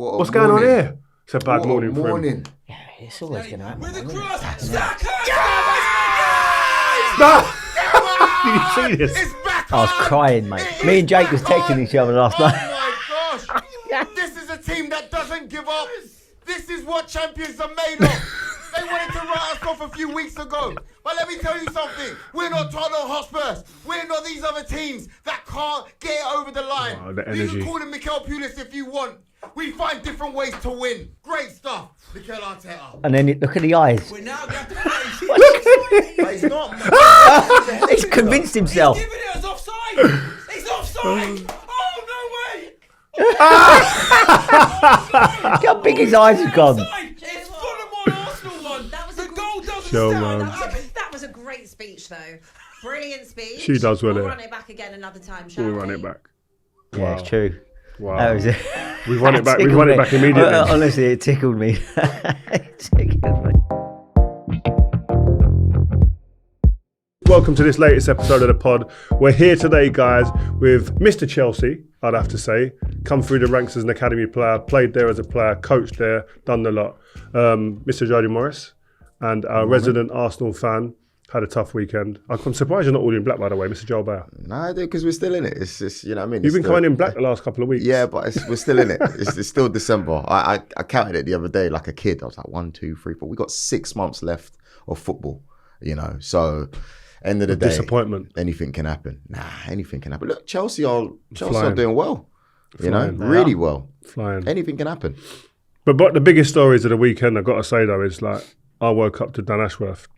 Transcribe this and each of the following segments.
What's going on here? It's a bad morning for him. Yeah, it's always going to happen. With the cross, Saka! Did you see this? It's back I was on! crying, mate. Me and Jake was texting each other last night. Oh my gosh! This is a team that doesn't give up. This is what champions are made of. They wanted to write us off a few weeks ago. But let me tell you something. We're not Tottenham Hotspurs. We're not these other teams that can't get it over the line. Oh, the You energy. can call them Mikel Pulis if you want. We find different ways to win. Great stuff. Mikel Arteta. And then look at the eyes. We're now going to play. But he's not. He's convinced himself. He's giving it as offside. He's offside. Oh, no way. Look how big his eyes have gone. It's Fulham on Arsenal one. That was The a goal doesn't Show, stand. man. That was a great speech, though. Brilliant speech. She does well We'll there. run it back again another time, shall We'll we? run it back. Yeah, it's true. Wow. That was it. We've run it back. We've Tickled run it me. back immediately. Honestly, it tickled me. It tickled me. Welcome to this latest episode of the pod. We're here today, guys, with Mr. Chelsea, I'd have to say. Come through the ranks as an academy player, played there as a player, coached there, done the lot. Mr. Jody Morris, and our resident Arsenal fan, had a tough weekend. I'm surprised you're not all in black, by the way, Mr. Joel Bayer. No, I do, because we're still in it. It's just, you know what I mean? You've It's been coming in black the last couple of weeks. Yeah, but we're still in it. It's still December. I counted it the other day like a kid. I was like 1, 2, 3, 4. We got 6 months left of football, you know. So, end of the day, Disappointment. anything can happen. Anything can happen. Look, Chelsea are Flying. doing well. Flying. You know, really well. Flying. Anything can happen. But the biggest stories of the weekend, I've got to say, though, is like, I woke up to Dan Ashworth,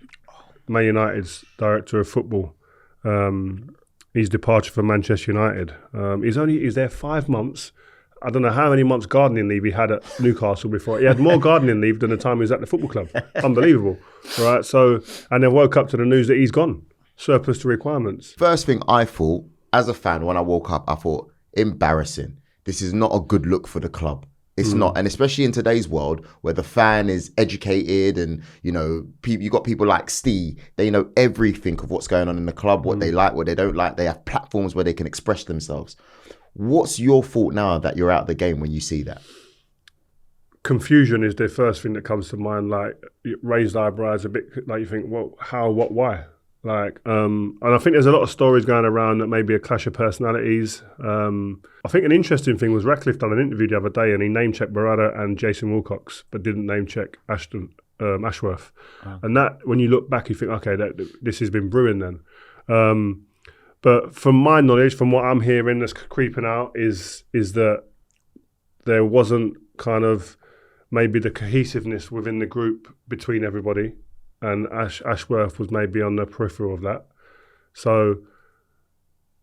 Man United's director of football. His departure from Manchester United. He's there 5 months. I don't know how many months gardening leave he had at Newcastle before. He had more gardening leave than the time he was at the football club. Unbelievable, right? So, and then woke up to the news that he's gone, surplus to requirements. First thing I thought, as a fan, when I woke up, I thought, embarrassing. This is not a good look for the club. It's not, and especially in today's world where the fan is educated and, you know, you got people like Steve, they know everything of what's going on in the club, what they like, what they don't like. They have platforms where they can express themselves. What's your thought now that you're out of the game when you see that? Confusion is the first thing that comes to mind, like raised eyebrows, a bit like you think, well, how, what, why? Like, and I think there's a lot of stories going around that maybe a clash of personalities. I think an interesting thing was Ratcliffe done an interview the other day and he name-checked Barada and Jason Wilcox, but didn't name-check Ashworth. Oh. And that, when you look back, you think, okay, this has been brewing then. But from my knowledge, from what I'm hearing that's creeping out, is that there wasn't kind of maybe the cohesiveness within the group between everybody. And Ashworth was maybe on the peripheral of that. So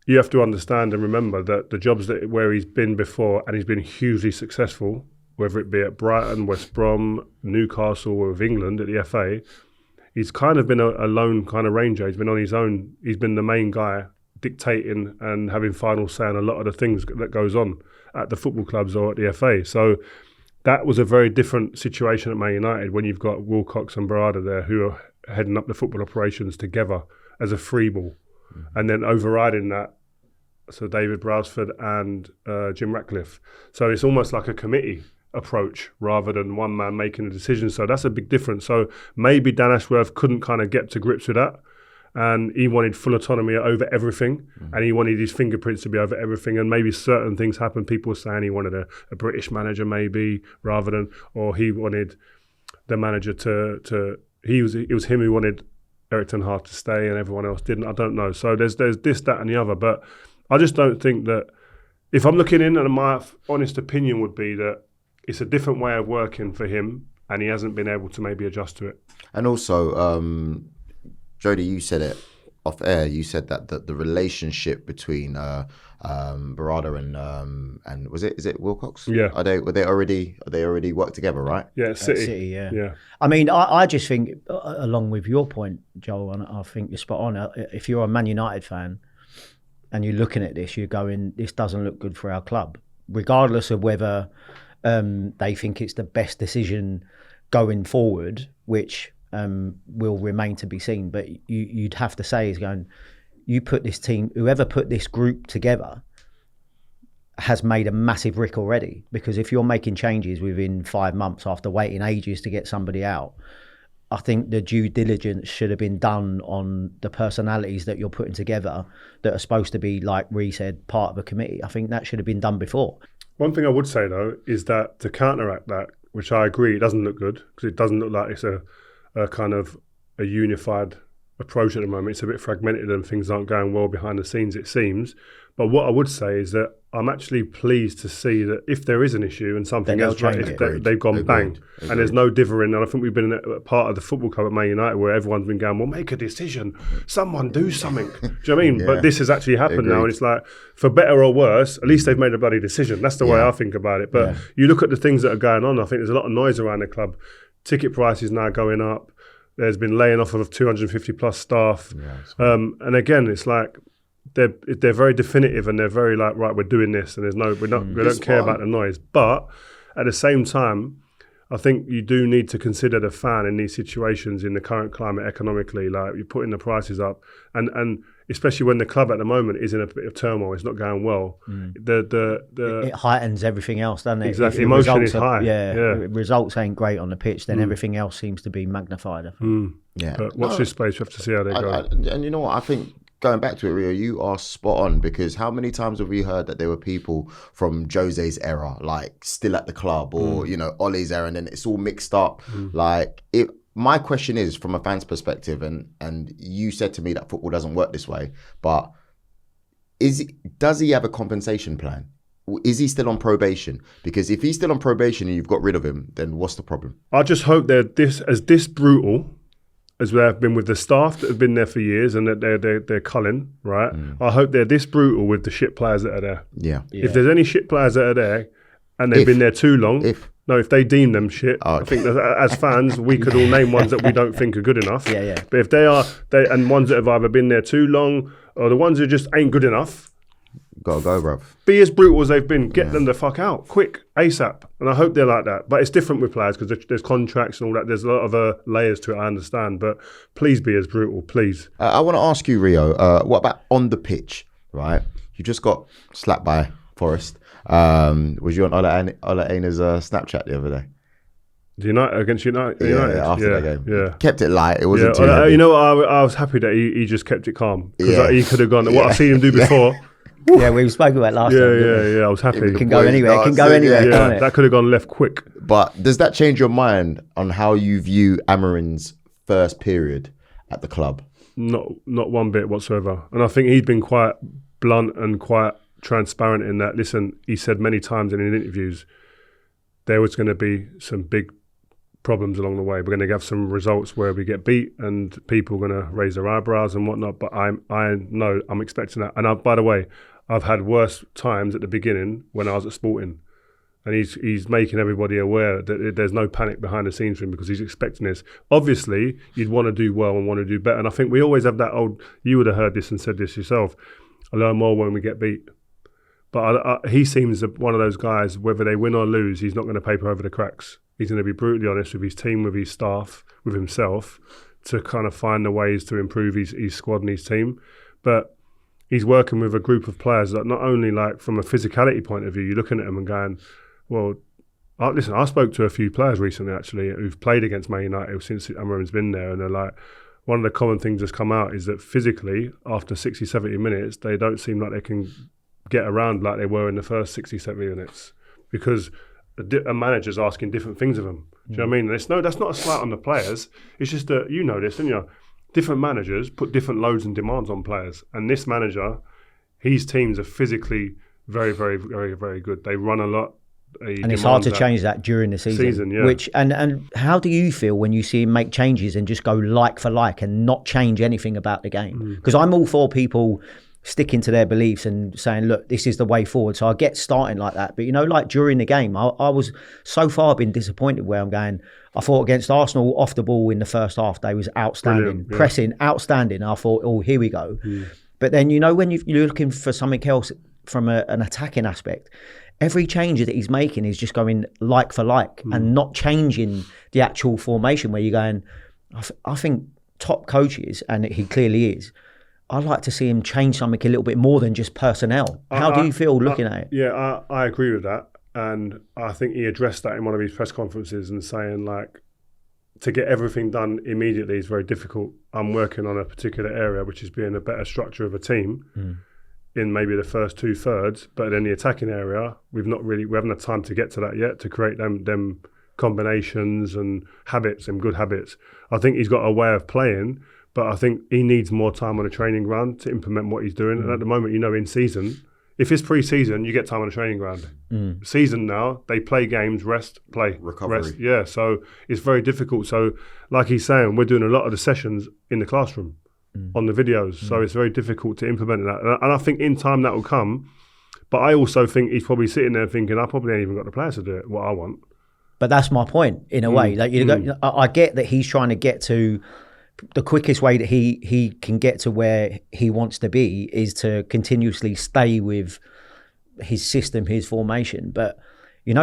you have to understand and remember that the jobs where he's been before, and he's been hugely successful, whether it be at Brighton, West Brom, Newcastle, or with England at the FA, he's kind of been a lone kind of ranger. He's been on his own. He's been the main guy dictating and having final say on a lot of the things that goes on at the football clubs or at the FA. So that was a very different situation at Man United when you've got Wilcox and Barada there who are heading up the football operations together as a free ball. And then overriding that, so David Brailsford and Jim Ratcliffe. So it's almost like a committee approach rather than one man making a decision. So that's a big difference. So maybe Dan Ashworth couldn't kind of get to grips with that. And he wanted full autonomy over everything, and he wanted his fingerprints to be over everything. And maybe certain things happened. People were saying he wanted a British manager, maybe rather than, or he wanted the manager to. It was him who wanted Erik ten Hag to stay, and everyone else didn't. I don't know. So there's this, that, and the other. But I just don't think that. If I'm looking in, and my honest opinion would be that it's a different way of working for him, and he hasn't been able to maybe adjust to it. And also, Jody, you said it off air. You said that the relationship between Barada and is it Wilcox? Yeah. Are they already worked together, right? Yeah, City. Yeah. I mean, I just think, along with your point, Joel, and I think you're spot on. If you're a Man United fan and you're looking at this, you're going, this doesn't look good for our club, regardless of whether they think it's the best decision going forward, which will remain to be seen. But you'd have to say is going, you put this team, whoever put this group together, has made a massive rick already, because if you're making changes within 5 months after waiting ages to get somebody out, I think the due diligence should have been done on the personalities that you're putting together that are supposed to be, like Ree said, part of a committee. I think that should have been done before. One thing I would say, though, is that to counteract that, which I agree, it doesn't look good, because it doesn't look like it's a kind of a unified approach at the moment. It's a bit fragmented and things aren't going well behind the scenes, it seems. But what I would say is that I'm actually pleased to see that if there is an issue and something else, they've gone bang. And there's no dithering. And I think we've been a part of the football club at Man United where everyone's been going, well, make a decision. Someone do something. Do you know what I mean? But this has actually happened now. And it's like, for better or worse, at least they've made a bloody decision. That's the way I think about it. But you look at the things that are going on, I think there's a lot of noise around the club. Ticket prices now going up. There's been laying off of 250 plus staff. And again, it's like, they're very definitive and they're very like, right, we're doing this, and we don't care about the noise. But at the same time, I think you do need to consider the fan in these situations in the current climate economically. Like, you're putting the prices up, and especially when the club at the moment is in a bit of turmoil, it's not going well. It heightens everything else, doesn't it? Exactly, emotion is high. Results ain't great on the pitch, then everything else seems to be magnified. I think. But watch this space. We have to see how they go. And you know what? I think, going back to it, Rio, you are spot on, because how many times have we heard that there were people from Jose's era, like, still at the club, or, you know, Ollie's era, and then it's all mixed up. Like, my question is, from a fan's perspective, and you said to me that football doesn't work this way, but does he have a compensation plan? Is he still on probation? Because if he's still on probation and you've got rid of him, then what's the problem? I just hope they're this brutal as they have been with the staff that have been there for years, and that they're culling, right? I hope they're this brutal with the shit players that are there. If there's any shit players that are there and they've been there too long, if they deem them shit, I think that as fans we could all name ones that we don't think are good enough. But if and ones that have either been there too long, or the ones who just ain't good enough, gotta go, bruv. Be as brutal as they've been. Get them the fuck out, quick, ASAP. And I hope they're like that. But it's different with players because there's contracts and all that. There's a lot of layers to it, I understand. But please be as brutal, please. I want to ask you, Rio, what about on the pitch, right? You just got slapped by Forest. Was you on Ola Aina's Snapchat the other day? Against United? After that game. Yeah. Kept it light. It wasn't too heavy. You know, I was happy that he just kept it calm. Because he could have gone, what I've seen him do before. We spoke about last time. I was happy. It can go anywhere. It can go anywhere, can't it? That could have gone left quick. But does that change your mind on how you view Amorim's first period at the club? Not one bit whatsoever. And I think he'd been quite blunt and quite transparent in that. Listen, he said many times in interviews there was going to be some big problems along the way. We're going to have some results where we get beat and people are going to raise their eyebrows and whatnot. But I know I'm expecting that. And by the way, I've had worse times at the beginning when I was at Sporting, and he's making everybody aware that there's no panic behind the scenes for him because he's expecting this. Obviously, you'd want to do well and want to do better. And I think we always have that you would have heard this and said this yourself, I learn more when we get beat. But he seems one of those guys, whether they win or lose, he's not going to paper over the cracks. He's going to be brutally honest with his team, with his staff, with himself, to kind of find the ways to improve his squad and his team. But he's working with a group of players that not only, like, from a physicality point of view, you're looking at them and going, well, listen, I spoke to a few players recently, actually, who've played against Man United since Amorim's been there, and they're like, one of the common things that's come out is that physically, after 60, 70 minutes, they don't seem like they can get around like they were in the first 60, 70 minutes because a manager's asking different things of them. Do you know what I mean? That's not a slight on the players. It's just that, you know this, and different managers put different loads and demands on players. And this manager, his teams are physically very, very, very, very good. They run a lot. And it's hard to change that during the season. Which and how do you feel when you see him make changes and just go like for like and not change anything about the game? Because I'm all for people sticking to their beliefs and saying, look, this is the way forward. So I get starting like that. But, like during the game, I was so far been disappointed where I'm going. I thought against Arsenal off the ball in the first half, they was outstanding. Pressing, outstanding. I thought, oh, here we go. But then, when you're looking for something else from an attacking aspect, every change that he's making is just going like for like and not changing the actual formation where you're going, I think top coaches, and he clearly is, I'd like to see him change something a little bit more than just personnel. How do you feel looking at it? Yeah, I agree with that. And I think he addressed that in one of his press conferences and saying, like, to get everything done immediately is very difficult. I'm working on a particular area, which is being a better structure of a team in maybe the first 2/3. But in the attacking area, we haven't had time to get to that yet, to create them combinations and habits and good habits. I think he's got a way of playing, but I think he needs more time on the training ground to implement what he's doing. And at the moment, in season, if it's pre-season, you get time on the training ground. Season now, they play games, rest, play. Recovery. Rest. Yeah, so it's very difficult. So like he's saying, we're doing a lot of the sessions in the classroom on the videos. So it's very difficult to implement that. And I think in time that will come. But I also think he's probably sitting there thinking, I probably ain't even got the players to do it, what I want. But that's my point, in a way. Like I get that he's trying to get to the quickest way that he can get to where he wants to be is to continuously stay with his system, his formation. But,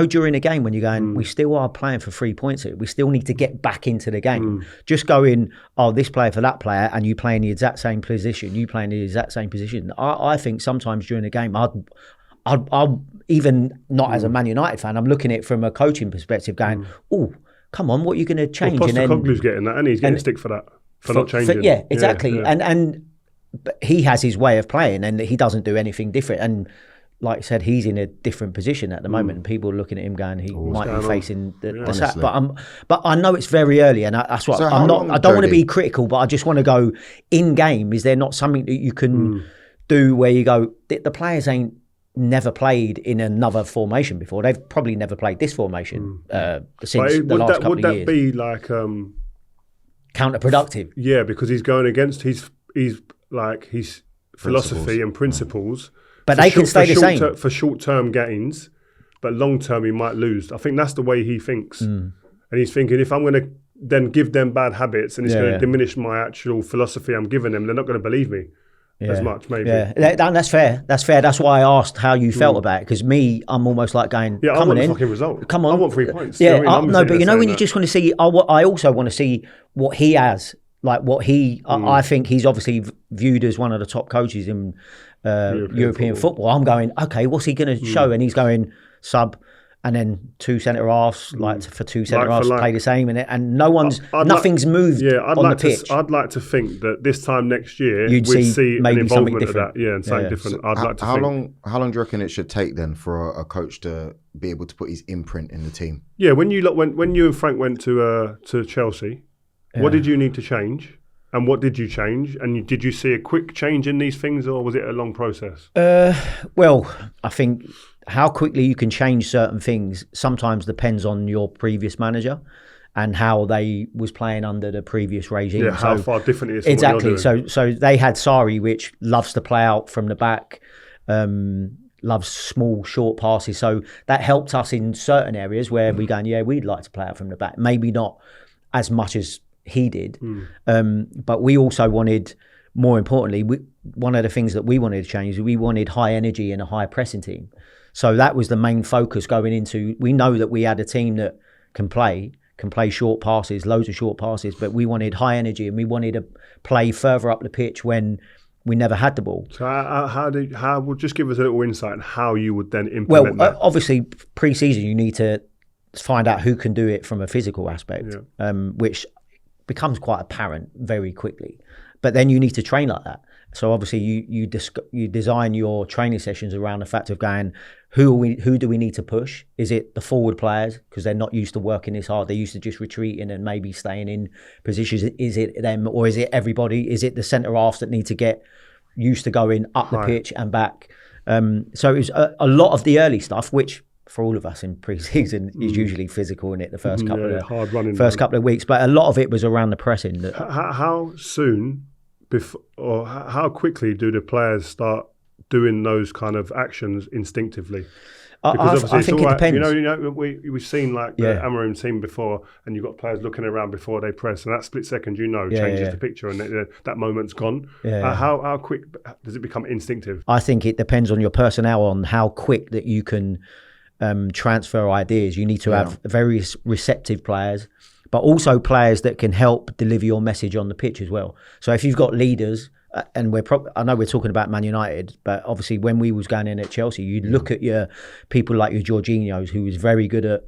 during a game when you're going, we still are playing for 3 points here. We still need to get back into the game. Just going, this player for that player, and you play in the exact same position, you play in the exact same position. I think sometimes during a game, I'll even not as a Man United fan, I'm looking at it from a coaching perspective going, come on, what are you going to change? Well, Postecoglou's getting that, and he's getting stick for that. For not changing. Yeah, exactly. Yeah. But he has his way of playing and he doesn't do anything different. And like I said, he's in a different position at the moment and people are looking at him going, he might be facing the sack. But I know it's very early and that's what I don't want to be critical, but I just want to go in game. Is there not something that you can do where you go, the players ain't never played in another formation before. They've probably never played this formation since the last couple of years. Would that be like... counterproductive? Yeah, because he's going against his philosophy and principles. But they can stay the same. For short-term gains, but long-term he might lose. I think that's the way he thinks. And he's thinking, if I'm going to then give them bad habits and it's going to diminish my actual philosophy I'm giving them, they're not going to believe me as much, maybe. Yeah, that's fair. That's why I asked how you felt about it, because I'm almost like going, I want a fucking result. Come on. I want 3 points. Yeah, but when you just want to see, I also want to see what he has, like what he, I think he's obviously viewed as one of the top coaches in European football. I'm going, okay, what's he going to show? And he's going sub, and then 2 centre halves, for 2 centre halves play the same, and no one's, nothing's moved on the pitch. I'd like to think that this time next year we'd see maybe an involvement of that, and something different. So how long do you reckon it should take then for a coach to be able to put his imprint in the team? Yeah, when you and Frank went to Chelsea, what did you need to change? And what did you change? And did you see a quick change in these things, or was it a long process? Well, I think how quickly you can change certain things sometimes depends on your previous manager and how they was playing under the previous regime. Yeah, how far different it is. Exactly. So they had Sarri, which loves to play out from the back, loves small, short passes. So that helped us in certain areas where we're going, we'd like to play out from the back. Maybe not as much as he did. But we also wanted, more importantly, one of the things that we wanted to change is we wanted high energy and a high pressing team. So that was the main focus going into, we know that we had a team that can play short passes, loads of short passes, but we wanted high energy and we wanted to play further up the pitch when we never had the ball. So how would just give us a little insight on how you would then implement that? Obviously pre-season you need to find out who can do it from a physical aspect, which becomes quite apparent very quickly. But then you need to train like that. So obviously you design your training sessions around the fact of going, who do we need to push? Is it the forward players because they're not used to working this hard? They're used to just retreating and maybe staying in positions. Is it them or is it everybody? Is it the centre halves that need to get used to going up the pitch and back? So it was a lot of the early stuff, which for all of us in pre-season is usually physical in it the first couple of weeks. But a lot of it was around the pressing. How soon before, or how quickly do the players start doing those kind of actions instinctive?ly? Because I think it depends. We've seen the Amorim team before, and you've got players looking around before they press, and that split second, changes the picture, and that moment's gone. How quick does it become instinctive? I think it depends on your personnel, on how quick that you can transfer ideas. You need to have very receptive players, but also players that can help deliver your message on the pitch as well. So if you've got leaders and I know we're talking about Man United, but obviously when we was going in at Chelsea, you'd look at your people like your Jorginhos, who was very good at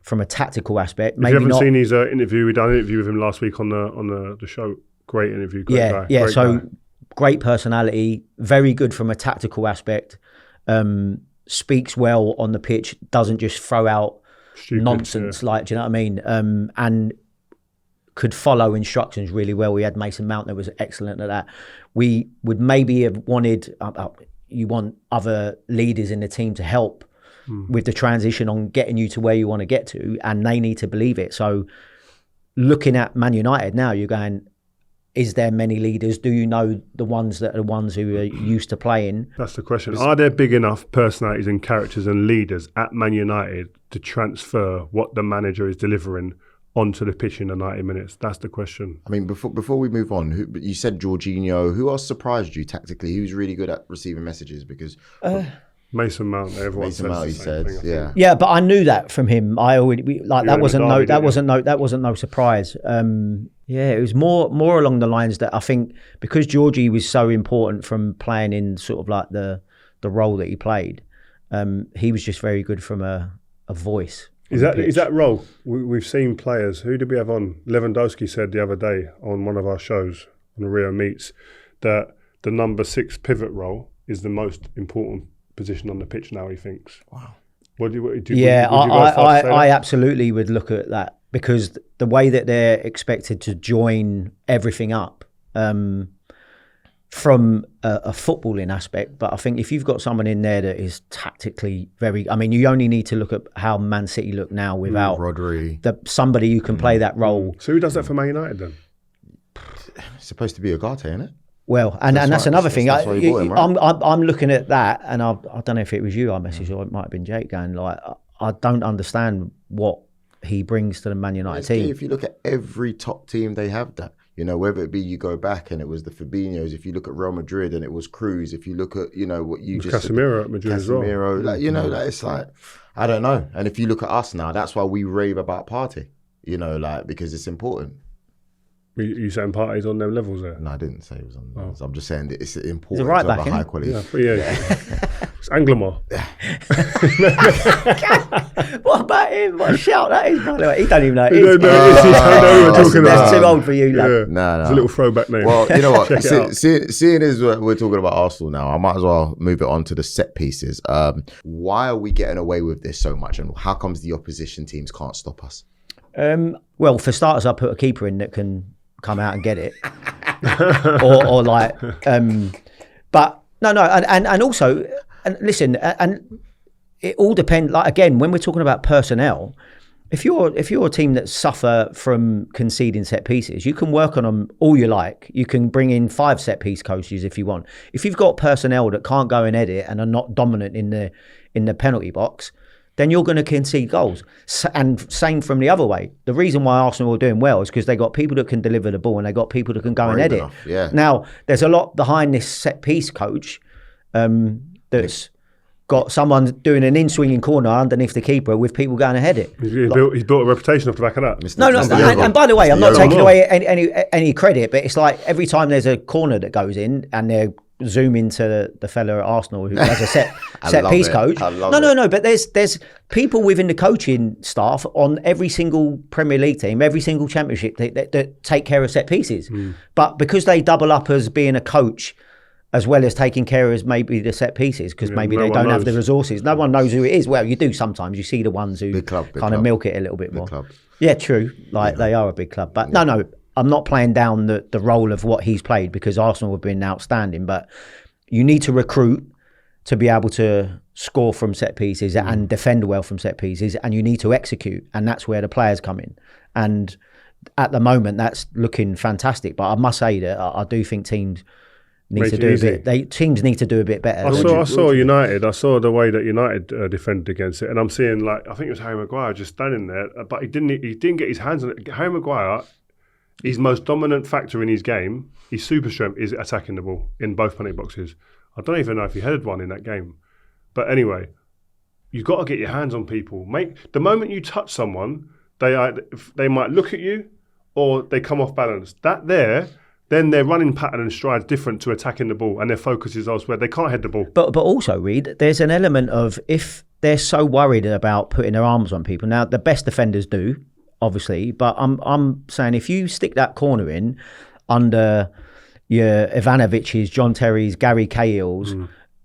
from a tactical aspect. If you haven't seen his interview, we done an interview with him last week on the show. Great interview, great guy. Yeah, great so guy. Great personality, very good from a tactical aspect. Speaks well on the pitch, doesn't just throw out nonsense, like, do you know what I mean? And could follow instructions really well. We had Mason Mount that was excellent at that. We would maybe have wanted, you want other leaders in the team to help with the transition on getting you to where you want to get to, and they need to believe it. So looking at Man United now, you're going, is there many leaders? Do you know the ones that are the ones who are used to playing? That's the question. Are there big enough personalities and characters and leaders at Man United to transfer what the manager is delivering onto the pitch in the 90 minutes? That's the question. I mean, before we move on, you said Jorginho. Who else surprised you tactically? He was really good at receiving messages because... Mason Mount, everyone Mason says Mount, he the same said, thing, I yeah. think. Yeah, but I knew that from him. I already that wasn't no surprise. Yeah, it was more along the lines that I think because Georgie was so important from playing in sort of like the role that he played, he was just very good from a voice. Is that role? We've seen players. Who did we have on? Lewandowski said the other day on one of our shows on the Rio Meets that the number 6 pivot role is the most important position on the pitch now, he thinks. Wow. I absolutely would look at that because the way that they're expected to join everything up from a footballing aspect, but I think if you've got someone in there that is tactically very, I mean, you only need to look at how Man City look now without Rodri. Somebody who can play that role. So who does that for Man United then? It's supposed to be Ugarte, isn't it? Well, and that's another thing. That's why you bought him, right? I'm looking at that, and I don't know if it was you I messaged or it might have been Jake going like, I don't understand what he brings to the Man United team. If you look at every top team, they have that. You know, whether it be you go back and it was the Fabinhos, if you look at Real Madrid and it was Cruz, if you look at, you know, what you just Casemiro at Madrid as well. Like, you know, like, it's like, I don't know. And if you look at us now, that's why we rave about Partey, you know, like, because it's important. You saying Partey's on them levels there? No, I didn't say it was on levels. I'm just saying that it's important He's a right to back, have a high quality. Yeah. It's Anglemar. What about him? What a shout that is, by the way. He don't even know it I is. know we're talking That's about. too old for you, lad. Yeah. No. It's a little throwback name. Well, you know what? Check it out. Seeing as we're talking about Arsenal now, I might as well move it on to the set pieces. Why are we getting away with this so much, and how comes the opposition teams can't stop us? Well, for starters, I put a keeper in that can come out and get it, or like, but no, and also, and listen, and it all depends. Like again, when we're talking about personnel, if you're a team that suffer from conceding set pieces, you can work on them all you like. You can bring in 5 set piece coaches if you want. If you've got personnel that can't go and edit and are not dominant in the penalty box, then you're going to concede goals. And same from the other way. The reason why Arsenal are doing well is because they got people that can deliver the ball and they got people that can go and edit. Enough, yeah. Now, there's a lot behind this set piece coach that's got someone doing an in-swinging corner underneath the keeper with people going and head it. He's built a reputation off the back of that. No, and by the way, I'm not taking away any credit, but it's like every time there's a corner that goes in and they're zoom into the fella at Arsenal who has a set piece coach. No, but there's people within the coaching staff on every single Premier League team, every single Championship that take care of set pieces. But because they double up as being a coach as well as taking care of maybe the set pieces, because maybe they don't have the resources. No one knows who it is. Well, you do sometimes. You see the ones who kind of milk it a little bit more. Yeah, true. Like they are a big club. But no, I'm not playing down the role of what he's played because Arsenal have been outstanding. But you need to recruit to be able to score from set pieces and defend well from set pieces, and you need to execute, and that's where the players come in. And at the moment, that's looking fantastic. But I must say that I do think teams need to do a bit. Teams need to do a bit better. I saw United. I saw the way that United defended against it, and I'm seeing like I think it was Harry Maguire just standing there, but he didn't get his hands on it. Harry Maguire, his most dominant factor in his game, his super strength is attacking the ball in both penalty boxes. I don't even know if he headed one in that game, but anyway, you've got to get your hands on people. The moment you touch someone, they might look at you or they come off balance. Then then their running pattern and stride's different to attacking the ball, and their focus is elsewhere. They can't head the ball. But also, Reed, there's an element of if they're so worried about putting their arms on people. Now, the best defenders do, obviously, but I'm saying if you stick that corner in under your Ivanovich's, John Terry's, Gary Cahill's,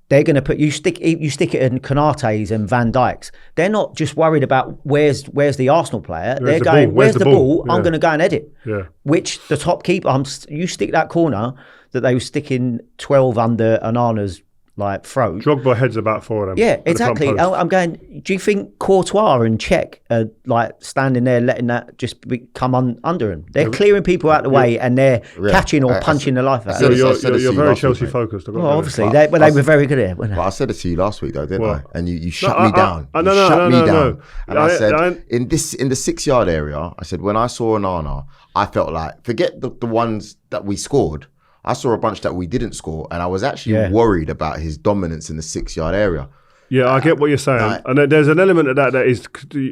they're going to put you stick it in Konate's and Van Dijk's. They're not just worried about where's the Arsenal player. They're going, where's the ball? Yeah. I'm going to go and head it. Yeah. Which the top keeper, you stick that corner that they were sticking 12 under Onana's like throat. Drogba heads about 4 of them. Yeah, exactly. I'm going, do you think Courtois and Cech are like standing there letting that just come under them? They're clearing people out of the way and they're catching or punching the life out of them. You're very Chelsea focused. Well, obviously, they were very good at it. But I said it to you last week, though, didn't I? And you shut me down. No. And I said, in the 6-yard area, I said, when I saw Onana, I felt like, forget the ones that we scored. I saw a bunch that we didn't score, and I was actually worried about his dominance in the 6-yard area. Yeah, I get what you're saying. And there's an element of that is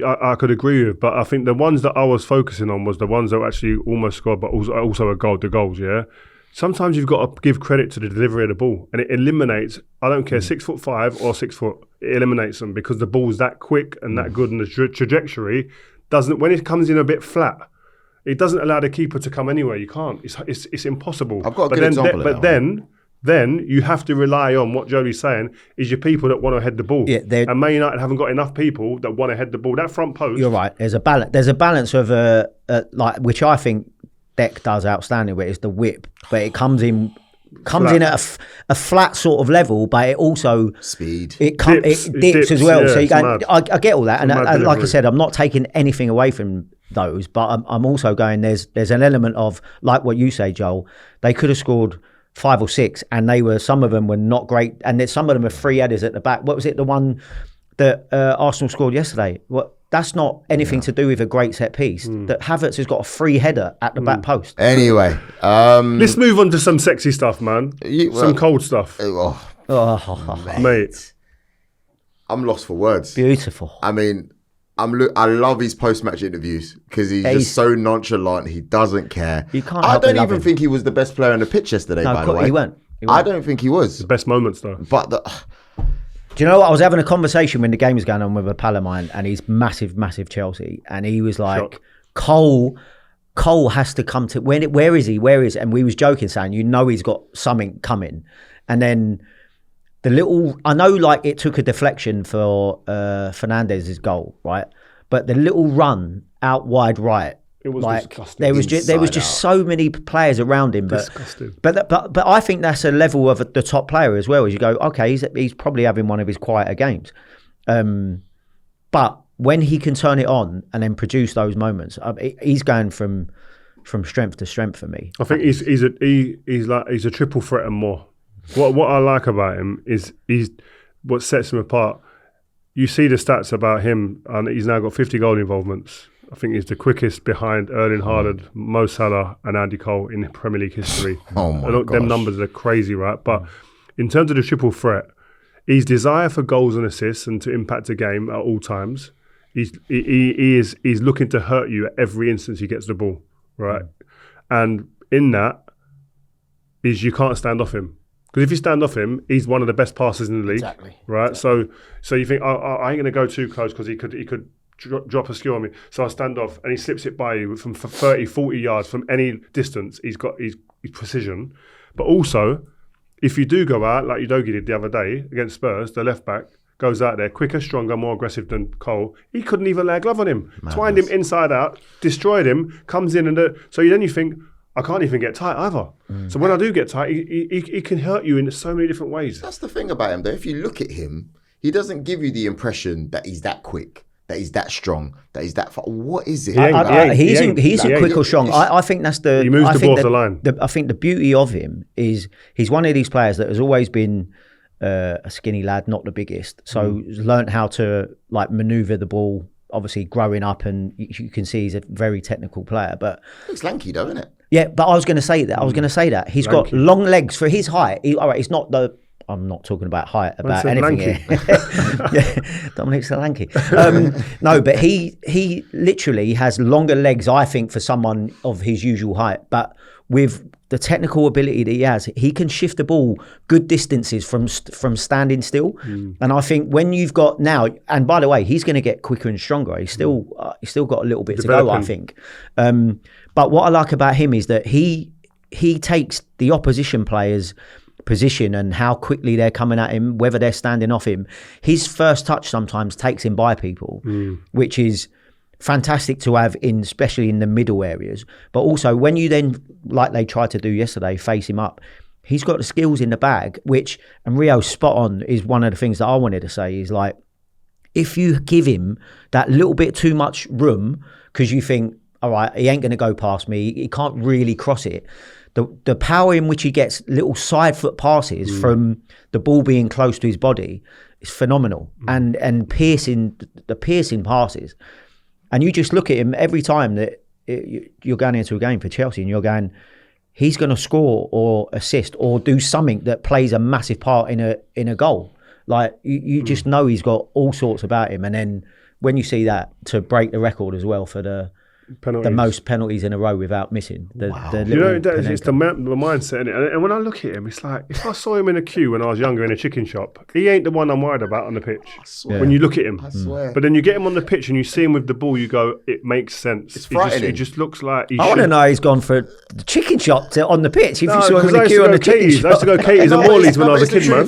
I could agree with, but I think the ones that I was focusing on was the ones that actually almost scored, but also the goals, yeah? Sometimes you've got to give credit to the delivery of the ball, and it eliminates, I don't care, 6'5" or 6 foot, it eliminates them because the ball's that quick and that good, and the trajectory doesn't, when it comes in a bit flat, it doesn't allow the keeper to come anywhere. You can't. It's impossible. I've got a good example of that. Then you have to rely on what Jody's saying is your people that want to head the ball. Yeah, and Man United haven't got enough people that want to head the ball. That front post. You're right. There's a balance. There's a balance of like which I think Deck does outstanding with is the whip, but it comes in at a flat sort of level, but it also speed. It dips as well. Yeah, so you go. mad. I get all that, and Mad like I said, I'm not taking anything away from those, but I'm also going. There's an element of like what you say, Joel. They could have scored 5 or 6, and some of them were not great, and there's some of them are free headers at the back. What was it? The one that Arsenal scored yesterday. That's not anything to do with a great set piece. That Havertz has got a free header at the back post. Anyway, let's move on to some sexy stuff, man. Some cold stuff, mate. I'm lost for words. Beautiful. I mean, I love his post-match interviews because he's just so nonchalant. He doesn't care. You can't. I don't even think he was the best player on the pitch yesterday. No, by the way, he weren't. I don't think he was. The best moments though. But do you know what? I was having a conversation when the game was going on with a pal of mine, and he's massive Chelsea, and he was like, Shock. Cole has to come to where is he? And we was joking, saying, he's got something coming, and then. I know like it took a deflection for Fernandez's goal, right? But the little run out wide right, it was like disgusting. there was just so many players around him. Disgusting. But I think that's a level of the top player as well. As you go, okay, he's probably having one of his quieter games, but when he can turn it on and then produce those moments, he's going from strength to strength for me. I think he's a triple threat and more. What I like about him is what sets him apart. You see the stats about him, and he's now got 50 goal involvements. I think he's the quickest behind Erling Haaland, Mo Salah, and Andy Cole in Premier League history. Oh my gosh. Them numbers are crazy, right? But in terms of the triple threat, his desire for goals and assists and to impact the game at all times, he's looking to hurt you at every instance he gets the ball, right? And in that is you can't stand off him. Because if you stand off him, he's one of the best passers in the league, right? Exactly. So you think, I ain't going to go too close because he could drop a skill on me. So I stand off and he slips it by you from 30, 40 yards from any distance. He's got his precision. But also, if you do go out, like Udogie did the other day against Spurs, the left back goes out there, quicker, stronger, more aggressive than Cole. He couldn't even lay a glove on him. Madness. Twined him inside out, destroyed him, comes in so then you think, I can't even get tight either. So when I do get tight, he can hurt you in so many different ways. That's the thing about him, though. If you look at him, he doesn't give you the impression that he's that quick, that he's that strong, that he's that fast. What is it? He isn't quick or strong. I think that's the... He moves the ball off the line. I think the beauty of him is he's one of these players that has always been a skinny lad, not the biggest. So he's learned how to like manoeuvre the ball, obviously growing up, and you can see he's a very technical player. But looks lanky though, isn't it? Yeah, but I was going to say that. He's got long legs for his height. He's not the... I'm not talking about height, about anything here. Yeah, Dominic's a lanky. No, but he literally has longer legs, I think, for someone of his usual height. But with the technical ability that he has, he can shift the ball good distances from standing still. And I think when you've got now, and by the way, he's going to get quicker and stronger. He's still got a little bit to go, I think. But what I like about him is that he takes the opposition players' position and how quickly they're coming at him, whether they're standing off him. His first touch sometimes takes him by people, which is fantastic to have, especially in the middle areas. But also when you then, like they tried to do yesterday, face him up, he's got the skills in the bag, and Rio's spot on, is one of the things that I wanted to say is like, if you give him that little bit too much room, because you think, all right, he ain't going to go past me, he can't really cross it. The power in which he gets little side foot passes from the ball being close to his body is phenomenal. And piercing passes. And you just look at him every time that you're going into a game for Chelsea and you're going, he's going to score or assist or do something that plays a massive part in a goal. Like you just know he's got all sorts about him. And then when you see that, to break the record as well for the most penalties in a row without missing. It's the mindset, isn't it? And when I look at him, it's like, if I saw him in a queue when I was younger in a chicken shop, he ain't the one I'm worried about on the pitch. When you look at him. I swear. But then you get him on the pitch and you see him with the ball, you go, it makes sense. It's frightening. He just looks like I want to know he's gone for the chicken shop on the pitch. If you saw him in the queue on the chicken shop. I used to go Katie's and Morley's when I was a kid, man.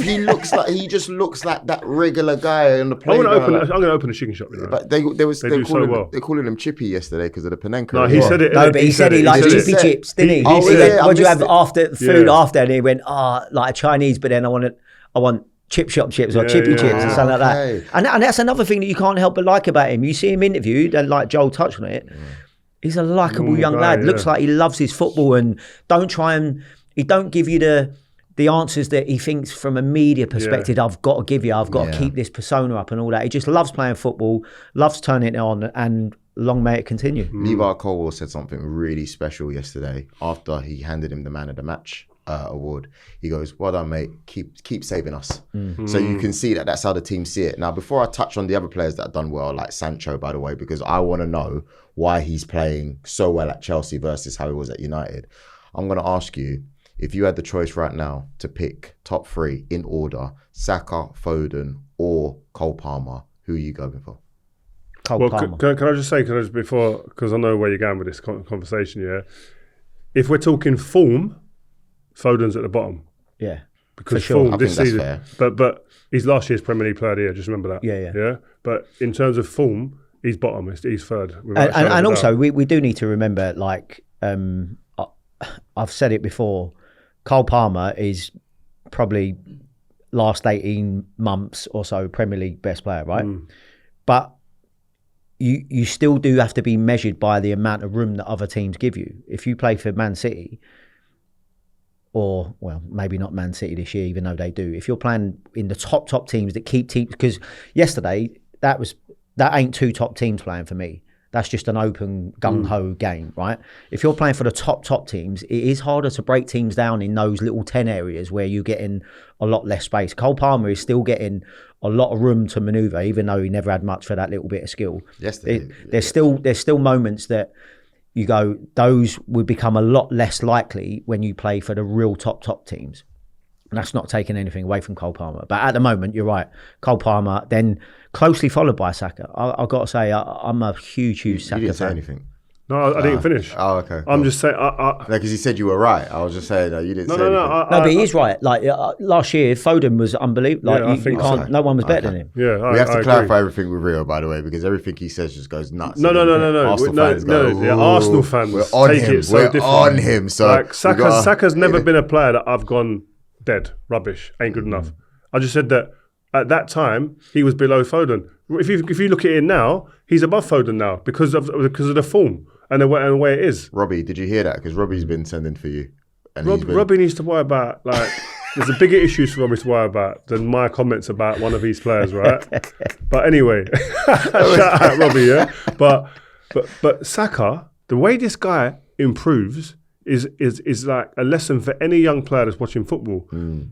He just looks like that regular guy on the I'm playground. going to open a chicken shop. But they're calling him Chippy yesterday because of the Panenka. No, he said it. No, but he said he liked chippy chips, didn't he? He said, what do you have after food after? And he went, like a Chinese, but then I want chip shop chips or chippy chips or something like that. And that's another thing that you can't help but like about him. You see him interviewed, and like Joel touched on it, he's a likeable young lad. Looks like he loves his football and he don't give you the answers that he thinks from a media perspective, I've got to give you, I've got to keep this persona up and all that. He just loves playing football, loves turning it on, and long may it continue. Levi Colwell said something really special yesterday after he handed him the Man of the Match award. He goes, well done, mate. Keep saving us. So you can see that's how the team see it. Now, before I touch on the other players that have done well, like Sancho, by the way, because I want to know why he's playing so well at Chelsea versus how he was at United, I'm going to ask you, if you had the choice right now to pick top three in order, Saka, Foden, or Cole Palmer, who are you going for? Can I just say, because I know where you're going with this conversation, if we're talking form, Foden's at the bottom. Yeah. Because for sure. form this season. But he's last year's Premier League player of the year, just remember that. Yeah. But in terms of form, he's bottom, he's third. And also, we do need to remember, like, I've said it before, Cole Palmer is probably last 18 months or so Premier League best player, right? But you still do have to be measured by the amount of room that other teams give you. If you play for Man City, or, well, maybe not Man City this year, even though they do. If you're playing in the top teams that keep teams, because yesterday that ain't two top teams playing for me. That's just an open gung-ho game, right? If you're playing for the top teams, it is harder to break teams down in those little 10 areas where you're getting a lot less space. Cole Palmer is still getting a lot of room to manoeuvre, even though he never had much for that little bit of skill. There's still moments that you go, those would become a lot less likely when you play for the real top teams. And that's not taking anything away from Cole Palmer. But at the moment, you're right. Cole Palmer, then closely followed by Saka. I've got to say, I'm a huge Saka fan. You didn't say anything. No, I didn't finish. Oh, okay. I'm just saying... because he said you were right. I was just saying that you didn't say anything. No, but he is right. Like, last year, Foden was unbelievable. Like, no one was better than him. Yeah, we have to clarify everything with Rio, by the way, because everything he says just goes nuts. No. Arsenal fans we're on take him. it so we're different. on him. So like, Saka's never been a player that I've gone dead, rubbish, ain't good enough. I just said that at that time, he was below Foden. If you look at it now, he's above Foden now because of the form. And the way it is. Robbie, did you hear that? Because Robbie's been sending for you. And Robbie needs to worry about, like, there's a bigger issues for Robbie to worry about than my comments about one of his players, right? But anyway, shout out Robbie, yeah? But Saka, the way this guy improves is like a lesson for any young player that's watching football.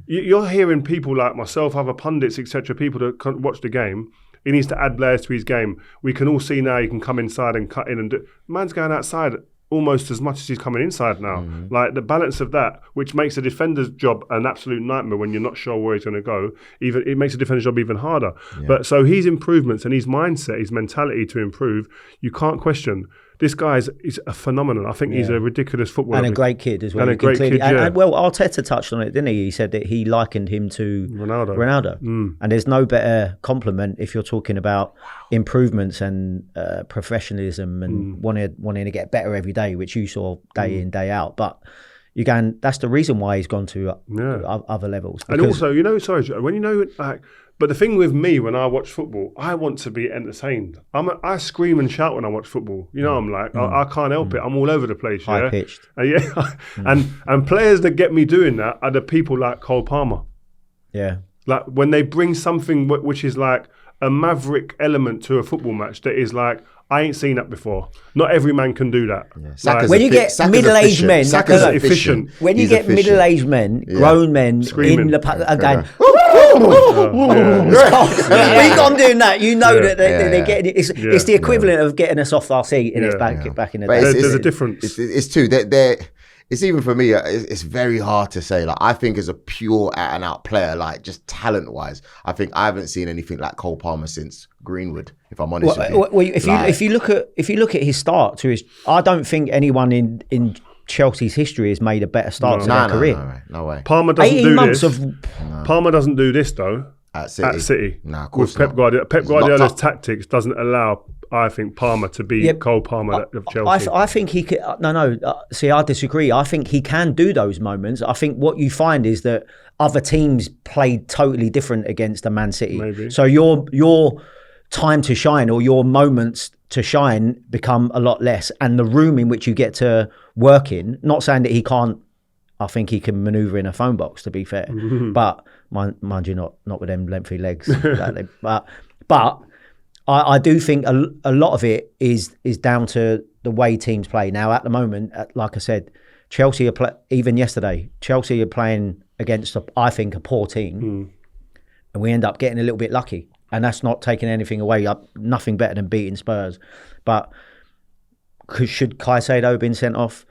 You're hearing people like myself, other pundits, etc., people that watch the game. He needs to add layers to his game. We can all see now he can come inside and cut in and do. Man's going outside almost as much as he's coming inside now. Like the balance of that, which makes the defender's job an absolute nightmare when you're not sure where he's going to go. Even it makes the defender's job even harder. But so his improvements and his mindset, his mentality to improve, you can't question. This guy is a phenomenon. I think he's a ridiculous footballer. And a great kid as well. And a great kid, and well, Arteta touched on it, didn't he? He said that he likened him to Ronaldo. And there's no better compliment if you're talking about improvements and professionalism and wanting to get better every day, which you saw day in, day out. But you're going, that's the reason why he's gone to other levels. And also, you know, sorry, when you know, like, but the thing with me when I watch football, I want to be entertained. I scream and shout when I watch football. You know, I'm like, I can't help it. I'm all over the place. High pitched. And players that get me doing that are the people like Cole Palmer. Yeah. Like when they bring something which is like a maverick element to a football match that is like, I ain't seen that before. Not every man can do that. Like, when you get middle-aged men, Saka's efficient. When you get middle-aged men, grown men Screaming. in the again, we gone doing that. You know that they're getting it. It's the equivalent of getting us off our seat and it's back in the day. There's a difference. It's true. It's even for me, it's very hard to say. Like, I think as a pure out-and-out player, like just talent-wise, I think I haven't seen anything like Cole Palmer since Greenwood, if I'm honest with you. Well, if you look at his start to his, I don't think anyone in Chelsea's history has made a better start to their career. No way. Palmer doesn't do this. Palmer doesn't do this though. At City. No, of course with Pep Guardiola. Pep Guardiola's tactics doesn't allow, I think, Palmer to be Cole Palmer of Chelsea. I think he could. See, I disagree. I think he can do those moments. I think what you find is that other teams played totally different against a Man City. Maybe. So your time to shine or your moments to shine become a lot less, and the room in which you get to work in. Not saying that he can't. I think he can manoeuvre in a phone box, to be fair, but mind you, not with them lengthy legs. But I do think a lot of it is down to the way teams play. Now, at the moment, like I said, Chelsea even yesterday, Chelsea are playing against, I think, a poor team, and we end up getting a little bit lucky. And that's not taking anything away. Nothing better than beating Spurs. But should Caicedo have been sent off?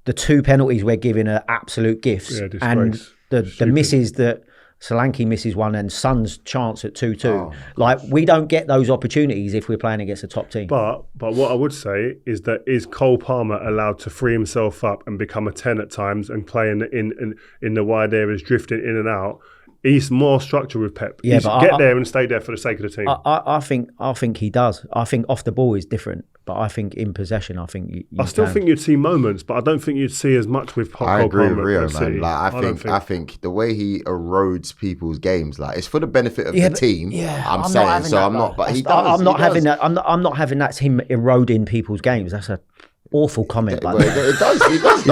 The two penalties we're giving are absolute gifts. Yeah, and the misses that Solanke misses one and Son's chance at 2-2. Like, we don't get those opportunities if we're playing against a top team. But what I would say is that is Cole Palmer allowed to free himself up and become a 10 at times and play in the wide areas, drifting in and out? He's more structured with Pep. Yeah, but get there and stay there for the sake of the team. I think he does. I think off the ball is different, but I think in possession, I think I still think you'd see moments, but I don't think you'd see as much with Cole Palmer. I agree with Rio, man. City. Like, I think the way he erodes people's games, like, it's for the benefit of the team. Yeah, I'm saying so. I'm not. But he does. I'm not having that. I'm not having that's him eroding people's games. That's a awful comment, but it does. He does.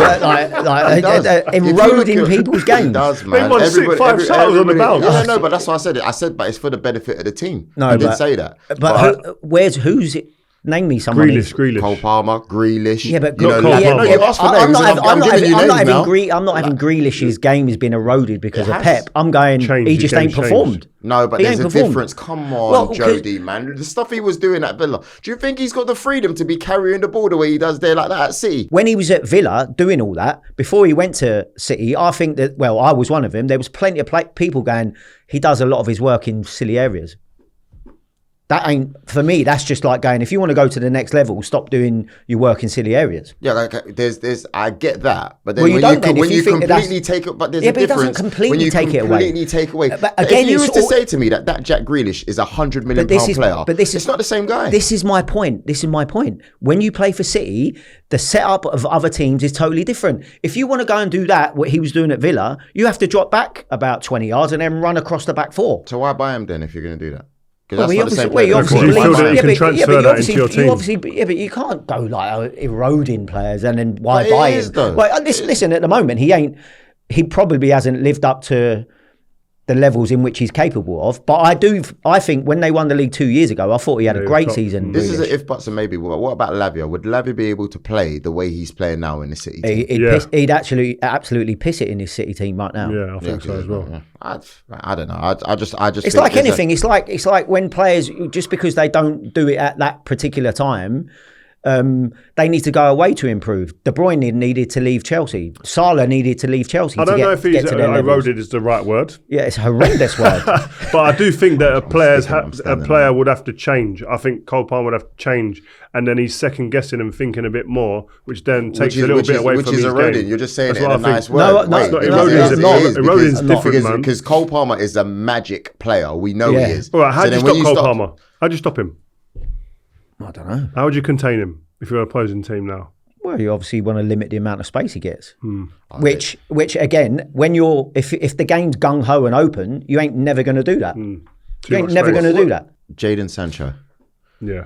Eroding people's games. He does, man. They won 6-5 shadows on the bounce. Yeah, no, but that's what I said. I said, but it's for the benefit of the team. No, I did say that. But who's it? Name me someone. Grealish. Cole Palmer, Grealish. Yeah, but you asked for names. I'm giving you names now. I'm not having Grealish's game has been eroded because of Pep. I'm going. He just ain't performed. No, but there's a difference. Come on, Jody, man. The stuff he was doing at Villa. Do you think he's got the freedom to be carrying the ball the way he does there like that at City? When he was at Villa doing all that, before he went to City, I think that, well, I was one of them. There was plenty of people going, he does a lot of his work in silly areas. That ain't, for me, that's just like going, if you want to go to the next level, stop doing your work in silly areas. Yeah, like there's I get that. But then when you completely take it, but there's a difference. It doesn't completely take it away. Completely take away. But again, if you were to say to me that Jack Grealish is £100 million player, but it's not the same guy. This is my point. When you play for City, the setup of other teams is totally different. If you want to go and do that, what he was doing at Villa, you have to drop back about 20 yards and then run across the back four. So why buy him then if you're going to do that? But you can't go like eroding players and then why buy him? Well, listen, at the moment he probably hasn't lived up to the levels in which he's capable of. But I think when they won the league 2 years ago, I thought he had a great season. This is an if buts and maybe. What about Lavia? Would Lavia be able to play the way he's playing now in the City team? He'd absolutely piss it in his City team right now. Yeah, I think so as well. Yeah. I don't know. I just. It's like anything. It's like when players, just because they don't do it at that particular time, they need to go away to improve. De Bruyne needed to leave Chelsea. Salah needed to leave Chelsea. I don't know if he's eroded is the right word. Yeah, it's a horrendous word. But I do think that a player would have to change. I think Cole Palmer would have to change, and then he's second guessing and thinking a bit more, which then takes a little bit away from his eroding. game. You're just saying That's it in a nice word. No, it's not. Eroding's different, man. Because Cole Palmer is a magic player. We know he is. All right, how do you stop Cole Palmer? How do you stop him? I don't know. How would you contain him if you're an opposing team now? Well, you obviously want to limit the amount of space he gets. Which again, when you're if the game's gung ho and open, you ain't never going to do that. You ain't never going to do that. Jadon Sancho. Yeah.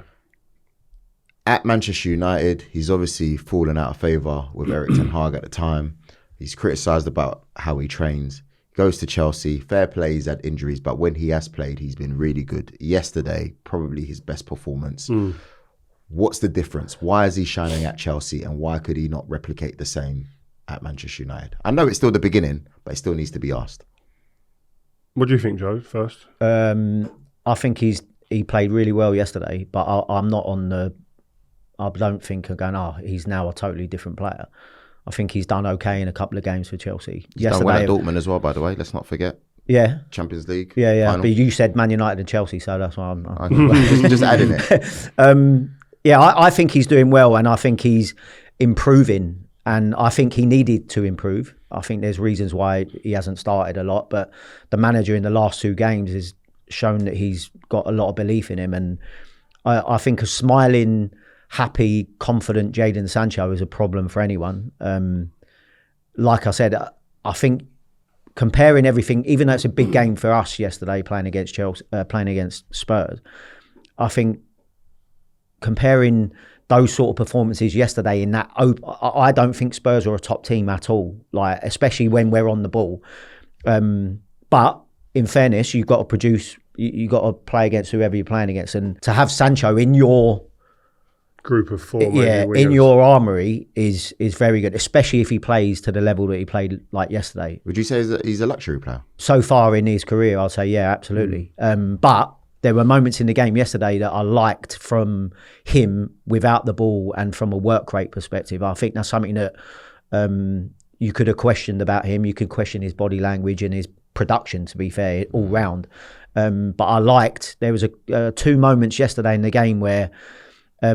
At Manchester United, he's obviously fallen out of favour with Erik ten Hag at the time. He's criticised about how he trains. Goes to Chelsea. Fair play, he's had injuries, but when he has played, he's been really good. Yesterday, probably his best performance. What's the difference? Why is he shining at Chelsea, and why could he not replicate the same at Manchester United? I know it's still the beginning, but it still needs to be asked. What do you think, Joe, first? I think he played really well yesterday, but I'm not on the... I don't think I'm going, he's now a totally different player. I think he's done okay in a couple of games for Chelsea. He's done well at Dortmund as well, by the way. Let's not forget. Yeah. Champions League. Yeah. Final. But you said Man United and Chelsea, so that's why I'm just adding it. I think he's doing well, and I think he's improving, and I think he needed to improve. I think there's reasons why he hasn't started a lot, but the manager in the last 2 games has shown that he's got a lot of belief in him, and I think a smiling, happy, confident Jadon Sancho is a problem for anyone. Like I said, I think comparing everything, even though it's a big game for us yesterday, playing against Chelsea, playing against Spurs, I think comparing those sort of performances yesterday in that, I don't think Spurs are a top team at all. Like, especially when we're on the ball. But in fairness, you've got to produce. You got to play against whoever you're playing against, and to have Sancho in your group of 4, in your armoury is very good, especially if he plays to the level that he played like yesterday. Would you say he's a luxury player? So far in his career, I'll say yeah, absolutely. But there were moments in the game yesterday that I liked from him without the ball and from a work rate perspective. I think that's something that you could have questioned about him. You could question his body language and his production, to be fair, all round. But I liked, there was 2 moments yesterday in the game where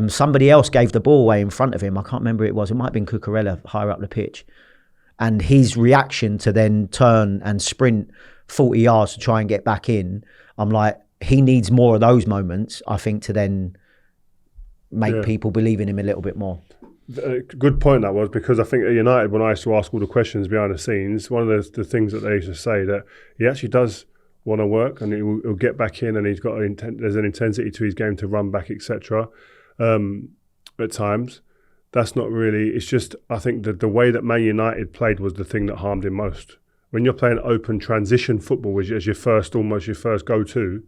somebody else gave the ball away in front of him. I can't remember who it was. It might have been Cucurella higher up the pitch. And his reaction to then turn and sprint 40 yards to try and get back in, I'm like, he needs more of those moments, I think, to then make people believe in him a little bit more. Good point that was, because I think at United, when I used to ask all the questions behind the scenes, one of the things that they used to say that he actually does want to work, and he'll get back in, and he's got there's an intensity to his game to run back, etc. At times, that's not really. It's just, I think that the way that Man United played was the thing that harmed him most. When you're playing open transition football as your first go-to,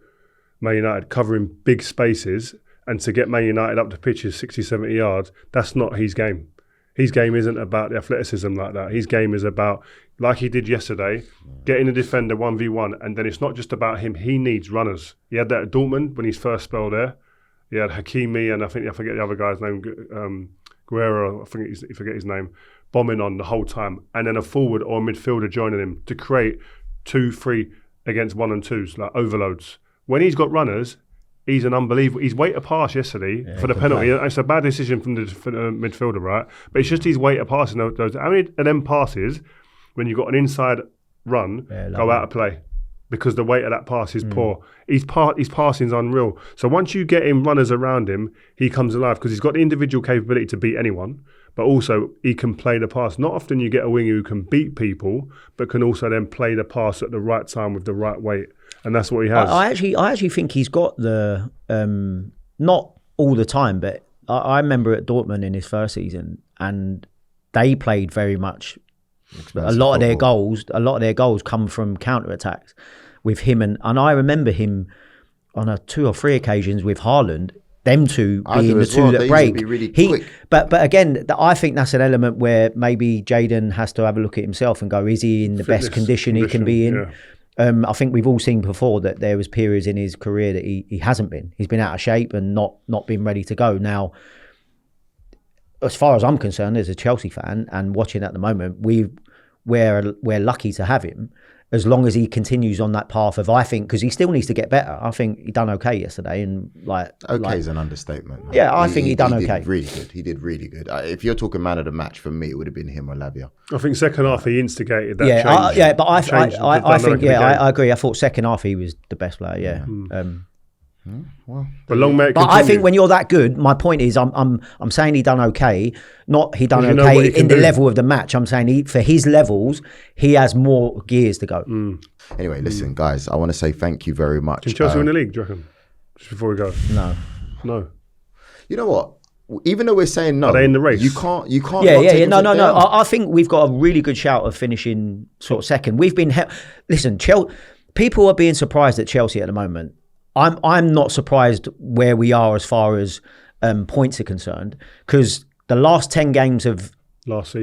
Man United covering big spaces, and to get Man United up the pitch is 60, 70 yards, that's not his game. His game isn't about the athleticism like that. His game is about, like he did yesterday, getting a defender 1v1, and then it's not just about him. He needs runners. He had that at Dortmund when he first spelled there. He had Hakimi, and I forget the other guy's name, Guerrero, I forget his name, bombing on the whole time, and then a forward or a midfielder joining him to create 2-3 against 1 and 2s, like overloads. When he's got runners, he's an unbelievable. He's weight a pass yesterday for the penalty. It's a bad decision from the midfielder, right? But it's just his weight of passing those. How many of them passes, when you've got an inside run, go out of play? Because the weight of that pass is poor. His passing's unreal. So once you get him runners around him, he comes alive, because he's got the individual capability to beat anyone, but also he can play the pass. Not often you get a winger who can beat people, but can also then play the pass at the right time with the right weight. And that's what he has. I actually think he's got the, not all the time, but I remember at Dortmund in his first season, and they played very much. A lot of their goals come from counter-attacks with him, and I remember him on 2 or 3 occasions with Haaland, them two being the two that break. Really but again, I think that's an element where maybe Jadon has to have a look at himself and go, is he in the best condition he can be in? Yeah. I think we've all seen before that there was periods in his career that he hasn't been. He's been out of shape and not been ready to go. Now, as far as I'm concerned, as a Chelsea fan and watching at the moment, we're lucky to have him. As long as he continues on that path of, I think, because he still needs to get better. I think he done okay yesterday, and is an understatement. Man. Yeah, I think he done okay. Did really good. He did really good. If you're talking man of the match, for me, it would have been him or Lavia. I think second half he instigated that. But I think I agree. I thought second half he was the best player. Yeah. But long may it But continue. I think when you're that good, my point is, I'm saying he done okay. Not he done Because you know what okay he can in the do. level of the match. I'm saying for his levels, he has more gears to go. Anyway, listen, guys, I want to say thank you very much. Can Chelsea win the league, do you reckon? Just before we go. No. You know what? Even though we're saying no, Are they in the race? You can't. Yeah. No. I think we've got a really good shout of finishing sort of second. We've been listen, people are being surprised at Chelsea at the moment. I'm not surprised where we are as far as points are concerned, because the last 10 games of last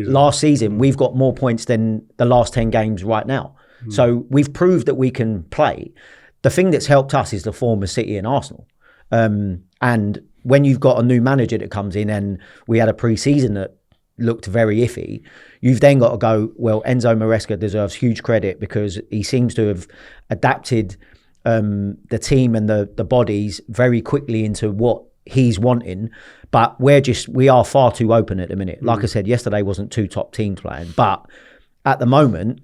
season, we've got more points than the last 10 games right now. So we've proved that we can play. The thing that's helped us is the form of City and Arsenal. And when you've got a new manager that comes in, and we had a pre-season that looked very iffy, you've then got to go, well, Enzo Maresca deserves huge credit because he seems to have adapted the team and the bodies very quickly into what he's wanting. But we are far too open at the minute. Like I said, yesterday wasn't two top teams playing, but at the moment,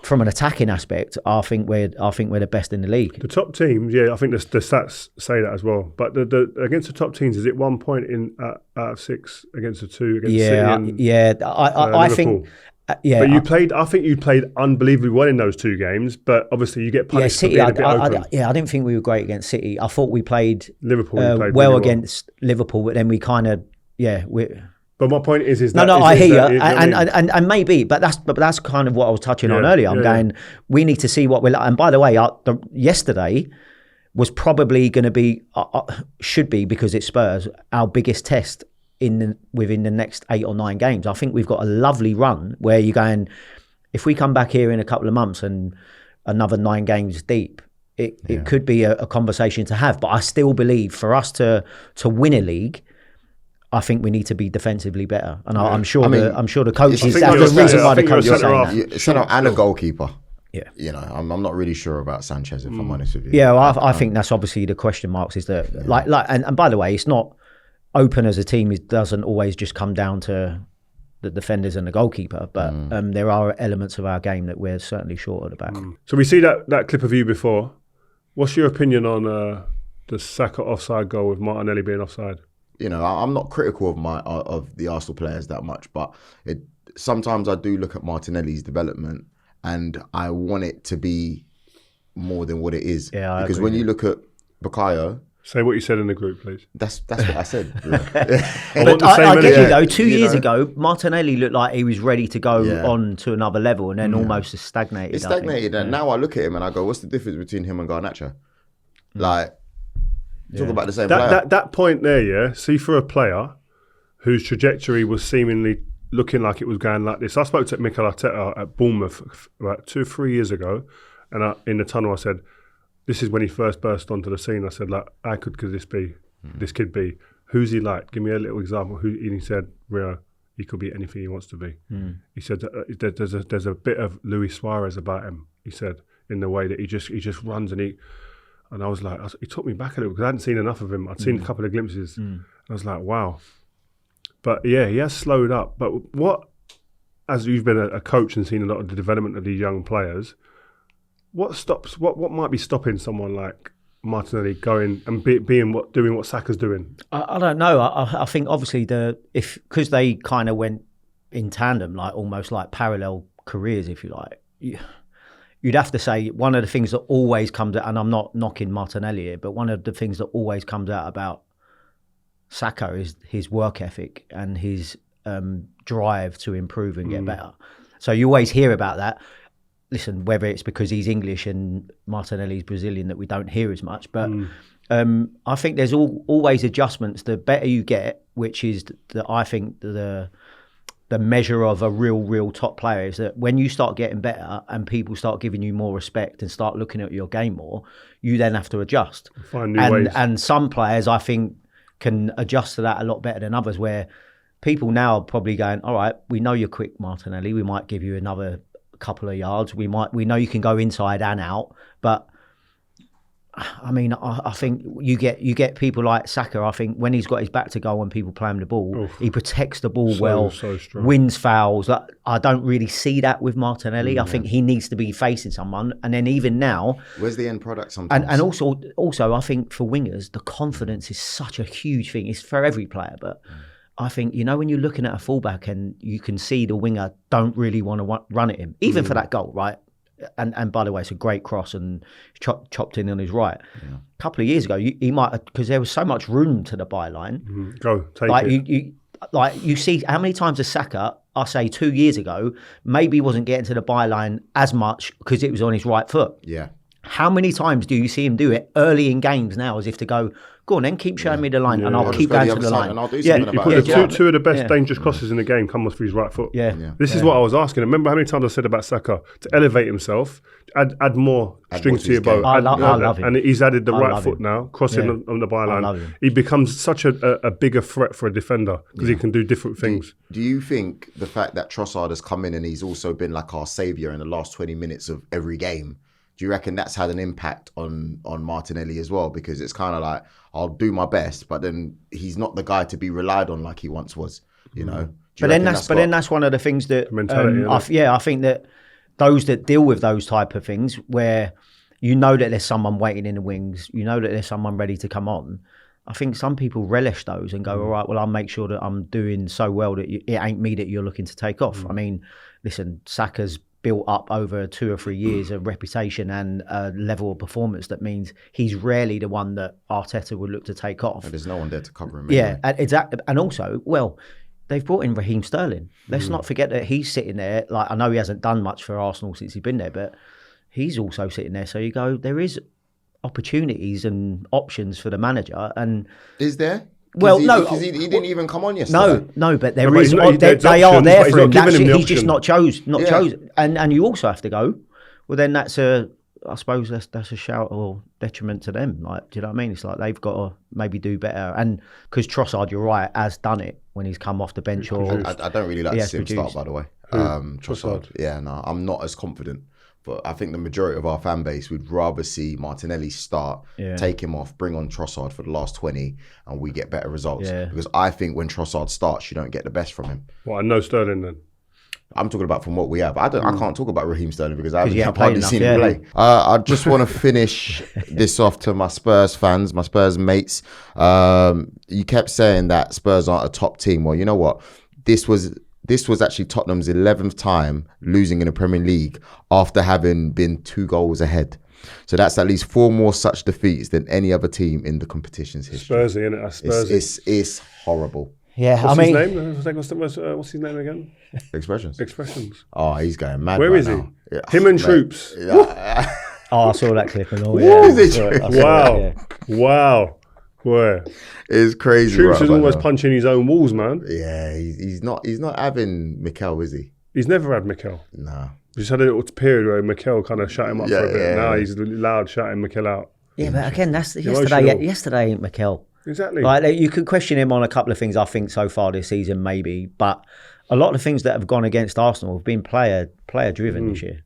from an attacking aspect, I think we're the best in the league. The top teams, yeah, I think the stats say that as well. But the against the top teams, is it 1 point out of 6 against the 2 against City and I think. But I think you played unbelievably well in those 2 games. But obviously, you get punished for being a bit open. I didn't think we were great against City. I thought we played Liverpool. Played well against Liverpool, but then we kind of But my point is I hear you, and maybe, but that's kind of what I was touching on earlier. I'm going, we need to see what we're like. And by the way, yesterday was probably going to be, should be, because it's Spurs, our biggest test within the next 8 or 9 games. I think we've got a lovely run where you're going, if we come back here in a couple of months and another 9 games deep, it could be a conversation to have. But I still believe for us to win a league, I think we need to be defensively better, and I'm sure the coaches. That's the reason why the coaches are saying that. Centre and a goalkeeper. Yeah, you know, I'm not really sure about Sanchez, if I'm honest with you. Yeah, well, I think that's obviously the question marks. Is that and by the way, it's not open as a team. It doesn't always just come down to the defenders and the goalkeeper, but there are elements of our game that we're certainly short at the back. So we see that clip of you before. What's your opinion on the Saka offside goal with Martinelli being offside? You know, I'm not critical of the Arsenal players that much, but sometimes I do look at Martinelli's development and I want it to be more than what it is. Yeah, because when you look at Bukayo, say what you said in the group, please. That's what I said. But I get you though. 2 years ago, Martinelli looked like he was ready to go on to another level, and then almost stagnated. It stagnated, and now I look at him and I go, "What's the difference between him and Garnacho?" Like. Talk about the same player. That point there, yeah. See, for a player whose trajectory was seemingly looking like it was going like this. I spoke to Mikel Arteta at Bournemouth about 2 or 3 years ago, and in the tunnel I said, this is when he first burst onto the scene. I said, like, how good could this be? This kid be? Who's he like? Give me a little example. And he said, Rio, he could be anything he wants to be. He said, there's a bit of Luis Suarez about him, he said, in the way that he just runs and I was like, he took me back a little because I hadn't seen enough of him. I'd seen a couple of glimpses. I was like, wow. But yeah, he has slowed up. But as you've been a coach and seen a lot of the development of these young players, what might be stopping someone like Martinelli going and doing what Saka's doing? I don't know. I think obviously because they kind of went in tandem, like almost like parallel careers, if you like. You'd have to say one of the things that always comes out, and I'm not knocking Martinelli here, but one of the things that always comes out about Saka is his work ethic and his drive to improve and get better. So you always hear about that. Listen, whether it's because he's English and Martinelli's Brazilian that we don't hear as much, but I think there's always adjustments. The better you get, which is I think the measure of a real top player, is that when you start getting better and people start giving you more respect and start looking at your game more, you then have to adjust. Find new ways. And some players, I think, can adjust to that a lot better than others, where people now are probably going, all right, we know you're quick, Martinelli. We might give you another couple of yards. We know you can go inside and out, but I mean, I think you get people like Saka. I think when he's got his back to goal, when people play him the ball, he protects the ball so strong. wins fouls. Like, I don't really see that with Martinelli. I think he needs to be facing someone. And then even now, where's the end product sometimes? And also, I think for wingers, the confidence is such a huge thing. It's for every player, but I think, when you're looking at a fullback and you can see the winger don't really want to run at him, even for that goal, right? And by the way, it's a great cross and chopped in on his right. Yeah. A couple of years ago, he might, because there was so much room to the byline. Go, take it. You see how many times a Saka, I say 2 years ago, maybe wasn't getting to the byline as much because it was on his right foot. Yeah. How many times do you see him do it early in games now, as if to go on, then keep showing me the line, and I'll keep going to the line. And I'll do something about it. Two of the best dangerous crosses in the game come off his right foot. This is what I was asking. Remember how many times I said about Saka to elevate himself, add more strings to your bow. I love him. And he's added the right foot now, crossing on the byline. He becomes such a bigger threat for a defender because he can do different things. Do you think the fact that Trossard has come in and he's also been like our saviour in the last 20 minutes of every game, do you reckon that's had an impact on Martinelli as well? Because it's kind of like, I'll do my best, but then he's not the guy to be relied on like he once was, But then that's one of the things that I think that those that deal with those type of things, where that there's someone waiting in the wings, that there's someone ready to come on. I think some people relish those and go, all right, well, I'll make sure that I'm doing so well that it ain't me that you're looking to take off. I mean, listen, Saka's built up over 2 or 3 years a reputation and a level of performance that means he's rarely the one that Arteta would look to take off. And there's no one there to cover him. Yeah, exactly. And also, they've brought in Raheem Sterling. Let's not forget that he's sitting there. Like, I know he hasn't done much for Arsenal since he's been there, but he's also sitting there. So you go, there is opportunities and options for the manager. And is there? No, because he didn't even come on yesterday. No, but they are there for him. He's just not chosen. And you also have to go, well, then that's a shout or detriment to them. Like, do you know what I mean? It's like they've got to maybe do better. And because Trossard, you're right, has done it when he's come off the bench. Or I don't really like to see him start, by the way. Trossard. Yeah, no, I'm not as confident. But I think the majority of our fan base would rather see Martinelli start, take him off, bring on Trossard for the last 20, and we get better results. Yeah. Because I think when Trossard starts, you don't get the best from him. Well, and no Sterling then. I'm talking about from what we have. I can't talk about Raheem Sterling because I haven't hardly seen him play. I just want to finish this off to my Spurs fans, my Spurs mates. You kept saying that Spurs aren't a top team. Well, you know what? This was actually Tottenham's 11th time losing in the Premier League after having been 2 goals ahead. So that's at least 4 more such defeats than any other team in the competition's history. Spursy, innit? That's Spursy. It's horrible. Yeah, what's his name? What's his name again? Expressions. Oh, he's going mad. Where is he? Yeah. Him and Troops. Yeah. I saw that clip and all. Wow. Boy, it's crazy. Troops is almost punching his own walls, man. Yeah, he's not having Mikel, is he? He's never had Mikel. No. He's had a little period where Mikel kind of shut him up for a bit. Yeah. Now he's loud shouting Mikel out. Yeah, but again, that's yesterday. Yesterday ain't Mikel. Exactly. Like, you could question him on a couple of things, I think, so far this season, maybe. But a lot of the things that have gone against Arsenal have been player driven this year.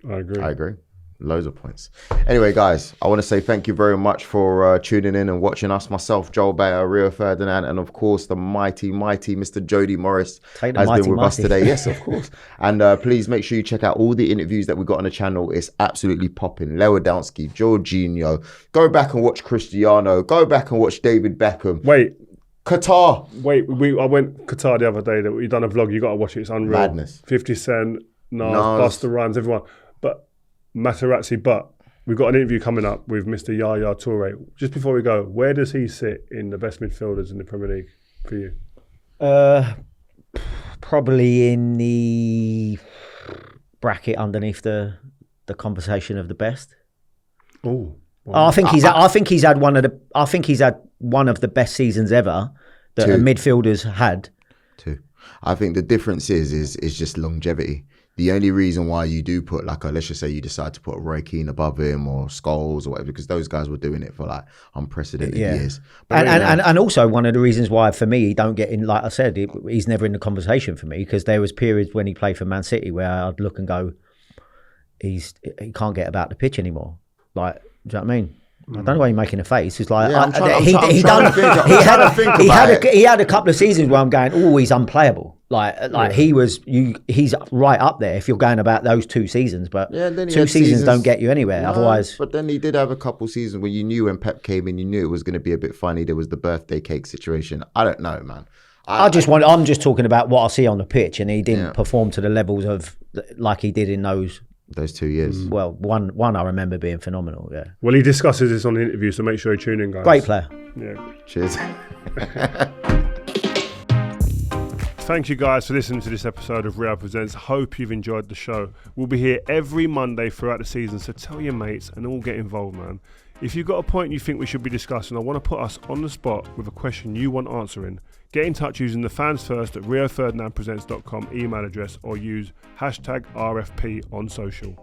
I agree. Loads of points. Anyway, guys, I want to say thank you very much for tuning in and watching us. Myself, Joel Bayer, Rio Ferdinand, and of course the mighty Mr. Jody Morris has been with us today. Yes, of course. And please make sure you check out all the interviews that we got on the channel. It's absolutely popping. Lewandowski, Jorginho. Go back and watch Cristiano. Go back and watch David Beckham. Wait. Qatar. Wait, I went Qatar the other day. That we done a vlog. You got to watch it. It's unreal. Madness. 50 Cent, Nas, Busta Rhymes, everyone. But Materazzi, but we've got an interview coming up with Mr. Yaya Toure. Just before we go, where does he sit in the best midfielders in the Premier League for you? Probably in the bracket underneath the conversation of the best. Oh, wow. I think he's had one of the best seasons ever that a midfielder's had. 2. I think the difference is just longevity. The only reason why you do put like let's just say you decide to put Roy Keane above him or Scholes or whatever, because those guys were doing it for like unprecedented years. But and also one of the reasons why for me he don't get in, like I said, he's never in the conversation for me, because there was periods when he played for Man City where I'd look and go, he can't get about the pitch anymore. Like, do you know what I mean? I don't know why you're making a face. It's like he had a couple of seasons where I'm going, oh, he's unplayable. He's right up there if you're going about those 2 seasons. But 2 seasons don't get you anywhere. Otherwise, but then he did have a couple seasons where you knew when Pep came in, you knew it was going to be a bit funny. There was the birthday cake situation. I don't know, man. I'm just talking about what I see on the pitch, and he didn't perform to the levels of like he did in those 2 years. Well, one I remember being phenomenal. Yeah. Well, he discusses this on the interview, so make sure you tune in, guys. Great player. Yeah. Cheers. Thank you guys for listening to this episode of Rio Presents. Hope you've enjoyed the show. We'll be here every Monday throughout the season, so tell your mates and all get involved, man. If you've got a point you think we should be discussing or want to put us on the spot with a question you want answering, get in touch using the fans first at rioferdinandpresents.com email address, or use hashtag RFP on social.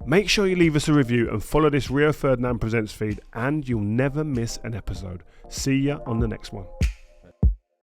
Make sure you leave us a review and follow this Rio Ferdinand Presents feed, and you'll never miss an episode. See ya on the next one.